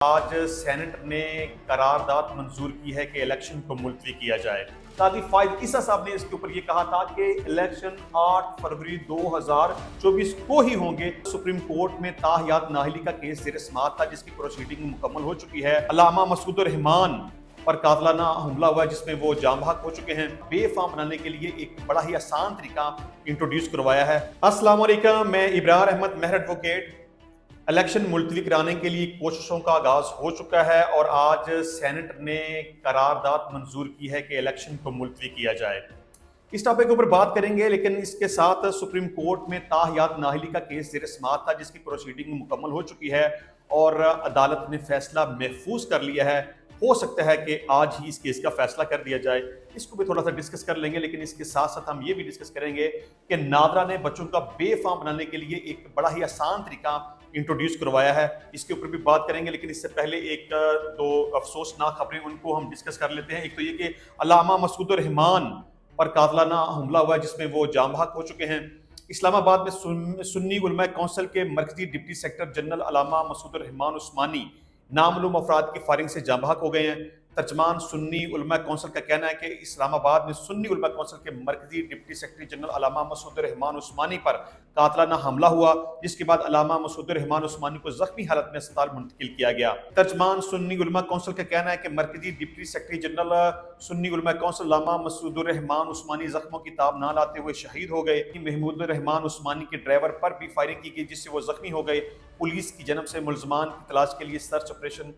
آج سینٹ نے قرارداد منظور کی ہے کہ الیکشن کو ملتوی کیا جائے۔ قاضی فائز عیسیٰ صاحب نے اس کے اوپر یہ کہا تھا کہ الیکشن 8 فروری 2024 کو ہی ہوں گے۔ سپریم کورٹ میں تاحیات نااہلی کا کیس زیر سماعت تھا جس کی پروسیڈنگ مکمل ہو چکی ہے۔ علامہ مسعود الرحمان پر قاتلانہ حملہ ہوا جس میں وہ جاں بحق ہو چکے ہیں۔ بے فام بنانے کے لیے ایک بڑا ہی آسان طریقہ انٹروڈیوس کروایا ہے۔ السلام علیکم، میں ابرار احمد مہر ایڈوکیٹ۔ الیکشن ملتوی کرانے کے لیے کوششوں کا آغاز ہو چکا ہے اور آج سینٹ نے قرارداد منظور کی ہے کہ الیکشن کو ملتوی کیا جائے۔ اس ٹاپک کے اوپر بات کریں گے، لیکن اس کے ساتھ سپریم کورٹ میں تاحیات نااہلی کا کیس زیر سماعت تھا جس کی پروسیڈنگ مکمل ہو چکی ہے اور عدالت نے فیصلہ محفوظ کر لیا ہے۔ ہو سکتا ہے کہ آج ہی اس کیس کا فیصلہ کر دیا جائے، اس کو بھی تھوڑا سا ڈسکس کر لیں گے، لیکن اس کے ساتھ ساتھ ہم یہ بھی ڈسکس کریں گے کہ نادرا نے بچوں کا بے فام بنانے کے لیے ایک بڑا ہی آسان طریقہ انٹروڈیوس کروایا ہے، اس کے اوپر بھی بات کریں گے۔ لیکن اس سے پہلے ایک دو افسوسناک خبریں ان کو ہم ڈسکس کر لیتے ہیں۔ ایک تو یہ کہ علامہ مسعود الرحمان پر قاتلانہ حملہ ہوا ہے جس میں وہ جاں بحق ہو چکے ہیں۔ اسلام آباد میں سنی علماء کونسل کے مرکزی ڈپٹی سیکرٹری جنرل علامہ مسعود الرحمان عثمانی نامعلوم افراد کی فائرنگ سے جاں بحق ہو گئے ہیں۔ ترجمان سنی علماء کونسل کا کہنا ہے کہ اسلام آباد میں سنی علماء کونسل کے مرکزی ڈپٹی سیکرٹری جنرل علامہ مسعود الرحمان عثمانی پر قاتلانہ حملہ ہوا جس کے بعد علامہ مسعود الرحمان عثمانی کو زخمی حالت میں اسپتال منتقل کیا گیا۔ ترجمان سنی علماء کونسل کا کہنا ہے کہ مرکزی ڈپٹی سیکرٹری جنرل سنی علماء کونسل علامہ مسعود الرحمان عثمانی زخموں کی تاب نہ لاتے ہوئے شہید ہو گئے۔ محمود الرحمان عثمانی کے ڈرائیور پر بھی فائرنگ کی گئی جس سے وہ زخمی ہو گئے۔ پولیس کی جانب سے ملزمان کی تلاش کے لیے سرچ آپریشن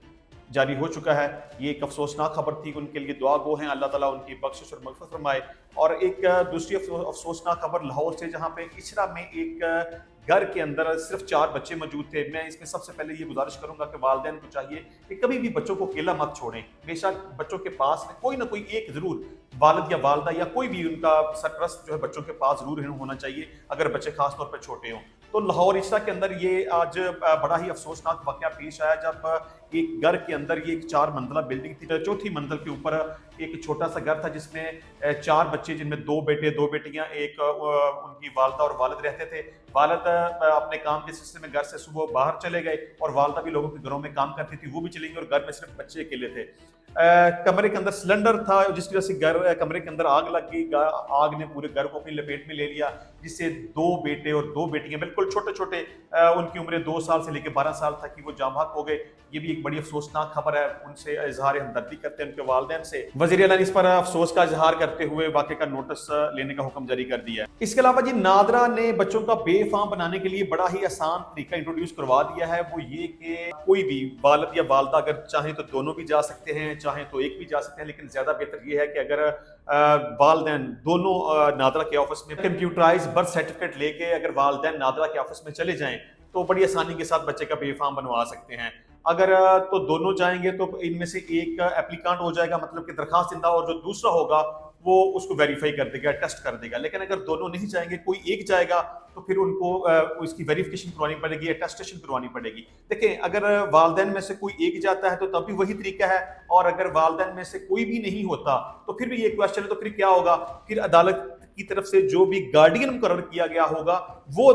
جاری ہو چکا ہے۔ یہ ایک افسوسناک خبر تھی، ان کے لیے دعا گو ہیں، اللہ تعالیٰ ان کی بخشش اور مغفرت فرمائے۔ اور ایک دوسری افسوسناک خبر لاہور سے، جہاں پہ اچھرا میں ایک گھر کے اندر صرف 4 بچے موجود تھے۔ میں اس میں سب سے پہلے یہ گزارش کروں گا کہ والدین کو چاہیے کہ کبھی بھی بچوں کو اکیلا مت چھوڑیں۔ بے شک بچوں کے پاس کوئی نہ کوئی ایک ضرور والد یا والدہ یا کوئی بھی ان کا سرپرست جو ہے بچوں کے پاس ضرور ہونا چاہیے اگر بچے خاص طور پہ چھوٹے ہوں۔ تو لاہور اچھرا کے اندر یہ آج بڑا ہی افسوسناک واقعہ پیش آیا جب ایک گھر کے اندر، یہ ایک 4 منزلہ بلڈنگ تھی، 4تھی منزل کے اوپر ایک چھوٹا سا گھر تھا جس میں 4 بچے، جن میں 2 بیٹے 2 بیٹیاں، ایک ان کی والدہ اور والد رہتے تھے۔ والد اپنے کام کے سلسلے میں گھر سے صبح باہر چلے گئے اور والدہ بھی لوگوں کے گھروں میں کام کرتی تھی، وہ بھی چلی گئی اور گھر میں صرف بچے اکیلے تھے۔ کمرے کے اندر سلنڈر تھا جس کی وجہ سے کمرے کے اندر آگ لگ گئی۔ آگ نے پورے گھر کو اپنی لپیٹ میں لے لیا جس سے 2 بیٹے اور 2 بیٹیاں بالکل چھوٹے چھوٹے، ان کی عمریں 2 سال سے لے کے 12 سال تک کی، وہ جاں بحق ہو گئے۔ یہ بھی ایک بڑی افسوسناک خبر ہے، ان سے اظہار ہمدردی کرتے ہیں ان کے والدین سے۔ وزیر اعلیٰ نے اس پر افسوس کا اظہار کرتے ہوئے واقعے کا نوٹس لینے کا حکم جاری کر دیا ہے۔ اس کے علاوہ جی نادرا نے بچوں کا بے فام بنانے کے لیے بڑا ہی آسان طریقہ انٹروڈیوس کروا دیا ہے، وہ یہ کہ کوئی بھی والد یا والدہ اگر چاہیں تو دونوں بھی جا سکتے ہیں، چاہیں تو ایک بھی جا سکتے ہیں، لیکن زیادہ بہتر یہ ہے کہ اگر والدین دونوں نادرا کے آفس میں کمپیوٹرائز برتھ سرٹیفکیٹ لے کے اگر والدین نادرا کے آفس میں چلے جائیں تو بڑی آسانی کے ساتھ بچے کا بے فام بنوا سکتے ہیں۔ اگر تو دونوں جائیں گے تو ان میں سے ایک اپلیکانٹ ہو جائے گا، مطلب کہ درخواست دہندہ، اور جو دوسرا ہوگا وہ اس کو ویریفائی کر دے گا، ٹیسٹ کر دے گا۔ لیکن اگر دونوں نہیں جائیں گے، کوئی ایک جائے گا تو پھر ان کو اس کی ویریفیکیشن کروانی پڑے گی، اٹیسٹیشن کروانی پڑے گی۔ دیکھیں، اگر والدین میں سے کوئی ایک جاتا ہے تو تب بھی وہی طریقہ ہے، اور اگر والدین میں سے کوئی بھی نہیں ہوتا تو پھر بھی یہ کویسچن ہے، تو پھر کیا ہوگا؟ پھر عدالت کی طرف سے جو بھی گارڈین مقرر کیا گیا ہوگا وہ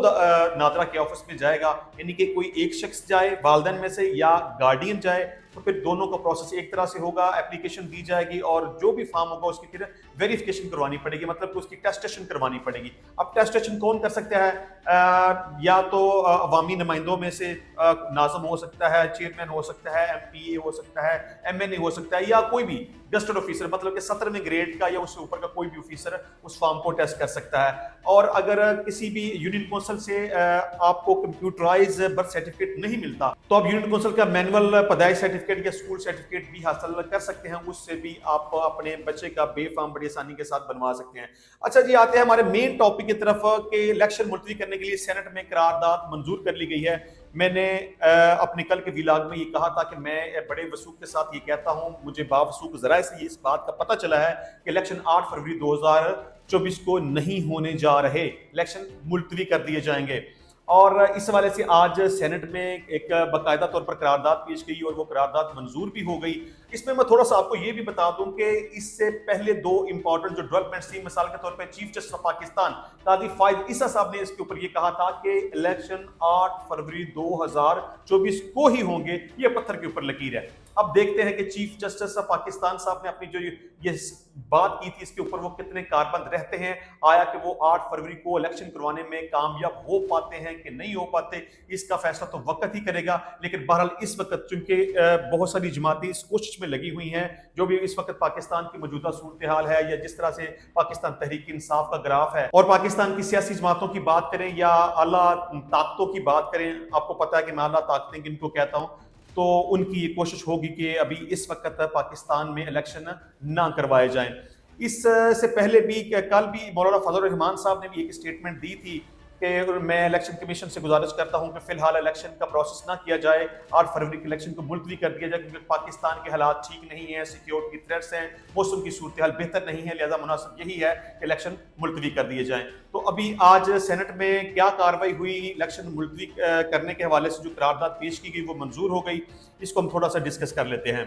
نادرا کے آفس میں جائے گا، یعنی کہ کوئی ایک شخص جائے والدین میں سے یا گارڈین جائے، تو پھر دونوں کا پروسیس ایک طرح سے ہوگا، اپلیکیشن دی جائے گی اور جو بھی فارم ہوگا اس کی پھر ویریفیکیشن کروانی پڑے گی، مطلب کہ اس کی ٹیسٹیشن کروانی پڑے گی۔ اب ٹیسٹیشن کون کر سکتا ہے؟ یا تو عوامی نمائندوں میں سے ناظم ہو سکتا ہے، چیئرمین ہو سکتا ہے، ایم پی اے ہو سکتا ہے، ایم این اے ہو سکتا ہے، یا کوئی بھی گزٹڈ آفیسر، مطلب کہ 17ویں گریڈ کا یا اس سے اوپر کا کوئی بھی آفیسر اس فارم کو ٹیسٹ کر سکتا ہے۔ اور اگر کسی بھی یونین کونسل سے آپ کو کمپیوٹرائز برتھ سرٹیفکیٹ نہیں ملتا تو آپ یونین کونسل کا مینول پیدائش سرٹیفکیٹ یا اسکول سرٹیفکیٹ بھی حاصل کر سکتے ہیں، اس سے بھی آپ اپنے بچے کا بے فام بڑی آسانی کے ساتھ بنوا سکتے ہیں۔ اچھا جی، آتے ہیں ہمارے مین ٹاپک کی طرف کہ الیکشن ملتوی کرنے کے لیے سینٹ میں قرارداد منظور کر لی گئی ہے۔ میں نے اپنے کل کے ویلاگ میں یہ کہا تھا کہ میں بڑے وثوق کے ساتھ یہ کہتا ہوں، مجھے باوثوق ذرائع سے اس بات کا پتہ چلا ہے کہ الیکشن 8 فروری 2024 کو نہیں ہونے جا رہے، الیکشن ملتوی کر دیے جائیں گے۔ اور اس حوالے سے آج سینٹ میں ایک باقاعدہ طور پر قرارداد پیش گئی اور وہ قرارداد منظور بھی ہو گئی۔ اس میں تھوڑا سا آپ کو یہ بھی بتا دوں کہ اس سے پہلے دو امپورٹنٹ جو ڈیولپمنٹس تھی، مثال کے طور پہ چیف جسٹس آف پاکستان قاضی فائز عیسیٰ صاحب نے اس کے اوپر یہ کہا تھا کہ الیکشن 8 فروری 2024 کو ہی ہوں گے، یہ پتھر کے اوپر لکیر ہے۔ اب دیکھتے ہیں کہ چیف جسٹس آف پاکستان صاحب نے اپنی جو یہ بات کی تھی اس کے اوپر وہ کتنے کاربند رہتے ہیں، آیا کہ وہ 8 فروری کو الیکشن کروانے میں کامیاب ہو پاتے ہیں کہ نہیں ہو پاتے، اس کا فیصلہ تو وقت ہی کرے گا۔ لیکن بہرحال اس وقت چونکہ بہت ساری جماعتیں اس کوشش میں لگی ہوئی ہیں، جو بھی اس وقت پاکستان کی موجودہ صورتحال ہے یا جس طرح سے پاکستان تحریک انصاف کا گراف ہے، اور پاکستان کی سیاسی جماعتوں کی بات کریں یا اعلیٰ طاقتوں کی بات کریں، آپ کو پتہ ہے کہ میں اعلیٰ طاقتیں کن کو کہتا ہوں، تو ان کی یہ کوشش ہوگی کہ ابھی اس وقت پاکستان میں الیکشن نہ کروائے جائیں۔ اس سے پہلے بھی کل بھی مولانا فضل الرحمان صاحب نے بھی ایک اسٹیٹمنٹ دی تھی کہ میں الیکشن کمیشن سے گزارش کرتا ہوں کہ فی الحال الیکشن کا پروسیس نہ کیا جائے، 8 فروری کے الیکشن کو ملتوی کر دیا جائے، کیونکہ پاکستان کے حالات ٹھیک نہیں ہیں، سیکیورٹی تھریٹس ہیں، موسم کی صورتحال بہتر نہیں ہے، لہذا مناسب یہی ہے کہ الیکشن ملتوی کر دیے جائیں۔ تو ابھی آج سینٹ میں کیا کارروائی ہوئی، الیکشن ملتوی کرنے کے حوالے سے جو قرارداد پیش کی گئی وہ منظور ہو گئی، اس کو ہم تھوڑا سا ڈسکس کر لیتے ہیں۔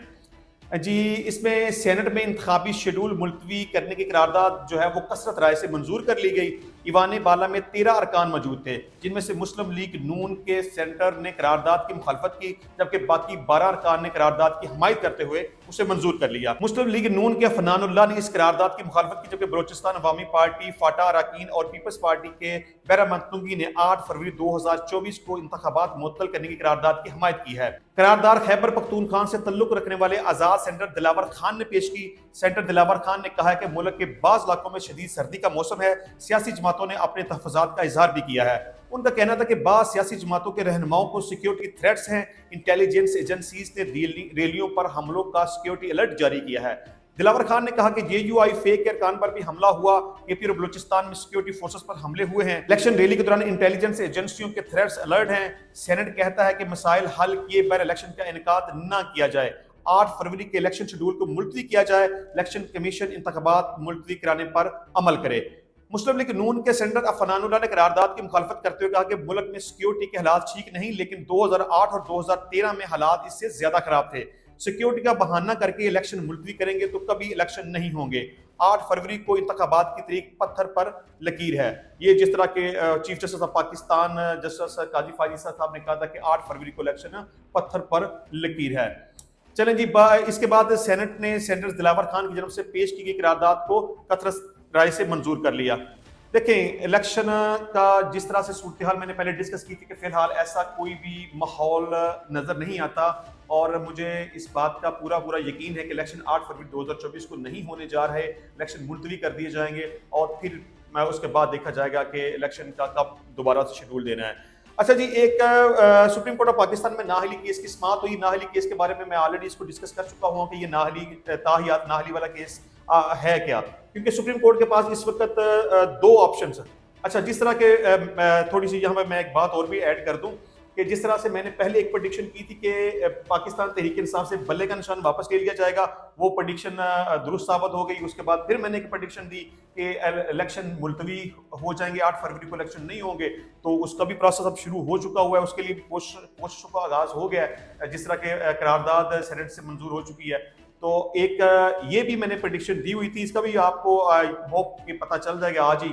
جی، اس میں سینٹ میں انتخابی شیڈول ملتوی کرنے کی قرارداد جو ہے وہ کثرت رائے سے منظور کر لی گئی۔ ایوان بالا میں 13 ارکان موجود تھے، جن میں سے مسلم لیگ نون کے سینٹر نے قرارداد کی مخالفت کی، جبکہ باقی 12 ارکان نے قرارداد کی حمایت کرتے ہوئے اسے منظور کر لیا۔ مسلم لیگ نون کے فنان اللہ نے اس قرارداد کی مخالفت کی، جبکہ بلوچستان عوامی پارٹی، فاٹا اراکین اور پیپلز پارٹی کے بیرا منتنگی نے 8 فروری 2024 کو انتخابات معطل کرنے کی قرارداد کی حمایت کی ہے۔ قرارداد خیبر پختونخوا سے تعلق رکھنے والے آزاد سینٹر دلاور خان نے پیش کی۔ سینٹر دلاور خان نے کہا ہے کہ ملک کے بعض علاقوں میں شدید سردی کا موسم ہے، سیاسی جماعتوں نے اپنے تحفظات کا اظہار بھی کیا ہے۔ ان کا کہنا تھا کہ بعض سیاسی جماعتوں کے رہنماؤں کو سیکیورٹی تھریٹس ہیں، انٹیلیجنس ایجنسیز نے ریلیوں پر حملوں کا سیکیورٹی الرٹ جاری کیا ہے۔ دلاور خان نے کہا کہ JUI فیک کے ارکان پر بھی حملہ ہوا، KP اور بلوچستان میں سیکیورٹی فورسز پر حملے ہوئے ہیں۔ الیکشن ریلی کے دوران انٹیلیجنس ایجنسیوں کے تھریٹس الرٹ ہیں۔ سینٹ کہتا ہے کہ مسائل حل کیے بغیر الیکشن کا انعقاد نہ کیا جائے، 8 فروری کے الیکشن شیڈول کو ملتوی کیا جائے، الیکشن کمیشن انتخابات ملتوی کرانے پر عمل کرے۔ مسلم لیگ نون کے سینٹر افنان اللہ نے قرارداد کی مخالفت کرتے ہوئے کہا کہ ملک میں سیکیورٹی کے حالات ٹھیک نہیں، لیکن 2008 اور 2013 میں حالات اس سے زیادہ خراب تھے۔ سیکیورٹی کا بہانہ کر کے الیکشن ملتوی کریں گے تو کبھی الیکشن نہیں ہوں گے۔ 8 فروری کو انتخابات کی تاریخ پتھر پر لکیر ہے۔ یہ جس طرح کے chief justice of Pakistan justice قاضی فائز عیسیٰ صاحب نے کہا تھا کہ 8 فروری کو الیکشن پتھر پر لکیر ہے۔ چلیں جی، اس کے بعد سینٹ نے سینٹر دلاور خان کی جانب سے پیش کی گئی قرارداد کو کثرت رائے سے منظور کر لیا۔ دیکھیں، الیکشن کا جس طرح سے صورتحال میں نے پہلے ڈسکس کی تھی کہ فی الحال ایسا کوئی بھی ماحول نظر نہیں آتا، اور مجھے اس بات کا پورا یقین ہے کہ الیکشن 8 فروری 2024 کو نہیں ہونے جا رہے، الیکشن ملتوی کر دیے جائیں گے، اور پھر اس کے بعد دیکھا جائے گا کہ الیکشن کا کب دوبارہ سے شیڈول دینا ہے۔ اچھا جی، ایک سپریم کورٹ آف پاکستان میں نااہلی کیس کی سماعت ہوئی۔ نااہلی کیس کے بارے میں آلریڈی اس کو ڈسکس کر چکا ہوں کہ یہ تاحیات نااہلی والا کیس ہے کیا، کیونکہ سپریم کورٹ کے پاس اس وقت 2 آپشنز ہیں۔ اچھا، جس طرح کے تھوڑی سی یہاں میں ایک بات اور بھی ایڈ کر دوں کہ جس طرح سے میں نے پہلے ایک پریڈکشن کی تھی کہ پاکستان تحریک انصاف سے بلے کا نشان واپس لے لیا جائے گا، وہ پریڈکشن درست ثابت ہو گئی۔ اس کے بعد پھر میں نے ایک پریڈکشن دی کہ الیکشن ملتوی ہو جائیں گے، 8 فروری کو الیکشن نہیں ہوں گے، تو اس کا بھی پروسیس اب شروع ہو چکا ہوا ہے، اس کے لیے بھی کوششوں کا آغاز ہو گیا ہے، جس طرح کہ قرارداد سینٹ سے منظور ہو چکی ہے۔ تو ایک یہ بھی میں نے پریڈکشن دی ہوئی تھی، اس کا بھی آپ کو ہوپ کہ پتہ چل جائے گا آج ہی۔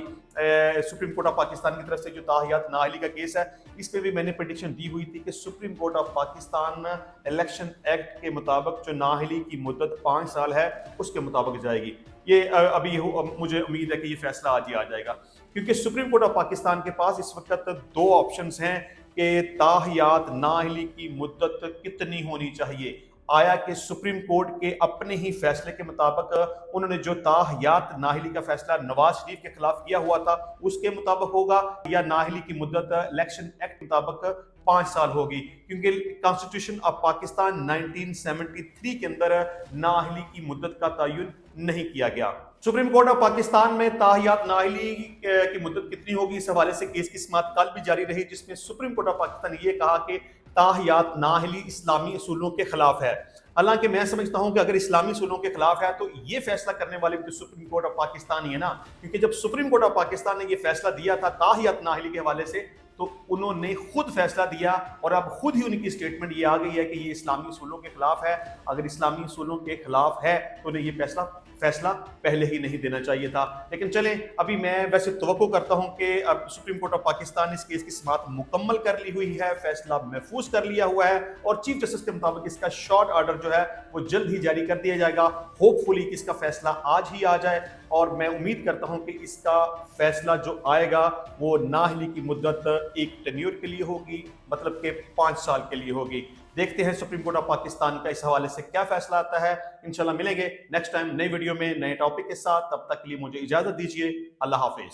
سپریم کورٹ آف پاکستان کی طرف سے جو تاحیات نااہلی کا کیس ہے، اس پہ بھی میں نے پریڈکشن دی ہوئی تھی کہ supreme court of Pakistan election act کے مطابق جو نااہلی کی مدت 5 سال ہے اس کے مطابق جائے گی۔ یہ ابھی مجھے امید ہے کہ یہ فیصلہ آج ہی آ جائے گا، کیونکہ سپریم کورٹ آف پاکستان کے پاس اس وقت 2 آپشنز ہیں کہ تاحیات نااہلی کی مدت کتنی ہونی چاہیے۔ آیا کہ سپریم کورٹ کے اپنے ہی فیصلے کے مطابق انہوں نے جو تاحیات نااہلی کا فیصلہ نواز شریف کے خلاف کیا ہوا تھا اس کے مطابق ہوگا، یا نااہلی کی مدت الیکشن ایکٹ کے مطابق 5 سال ہوگی، کیونکہ کانسٹیٹیوشن آف پاکستان 1973 کے اندر نااہلی کی مدت کا تعین نہیں کیا گیا۔ سپریم کورٹ آف پاکستان میں تاحیات نااہلی کی مدت کتنی ہوگی، اس حوالے سے کیس کی سماعت کل بھی جاری رہی، جس میں سپریم کورٹ آف پاکستان نے یہ کہا کہ تاحیات نااہلی اسلامی اصولوں کے خلاف ہے۔ حالانکہ میں سمجھتا ہوں کہ اگر اسلامی اصولوں کے خلاف ہے تو یہ فیصلہ کرنے والے بھی تو سپریم کورٹ آف پاکستان ہی ہے نا، کیونکہ جب سپریم کورٹ آف پاکستان نے یہ فیصلہ دیا تھا تاحیات نااہلی کے حوالے سے تو انہوں نے خود فیصلہ دیا اور اب خود ہی ان کی سٹیٹمنٹ یہ آ گئی ہے کہ یہ اسلامی اصولوں کے خلاف ہے. اگر اسلامی اصولوں کے خلاف ہے تو انہیں یہ فیصلہ پہلے ہی نہیں دینا چاہیے تھا. لیکن چلیں, ابھی میں ویسے توقع کرتا ہوں کہ اب سپریم کورٹ آف پاکستان اس کیس کی سماعت مکمل کر لی ہوئی ہے, فیصلہ محفوظ کر لیا ہوا ہے, اور چیف جسٹس کے مطابق اس کا شارٹ آرڈر جو ہے وہ جلد ہی جاری کر دیا جائے گا. ہوپ فلی کہ اس کا فیصلہ آج ہی آ جائے, اور میں امید کرتا ہوں کہ اس کا فیصلہ جو آئے گا وہ نااہلی کی مدت ایک ٹینیور کے لیے ہوگی, مطلب کہ 5 سال کے لیے ہوگی. دیکھتے ہیں سپریم کورٹ آف پاکستان کا اس حوالے سے کیا فیصلہ آتا ہے. انشاءاللہ ملیں گے نیکسٹ ٹائم نئی ویڈیو میں نئے ٹاپک کے ساتھ. تب تک کے لیے مجھے اجازت دیجیے. اللہ حافظ.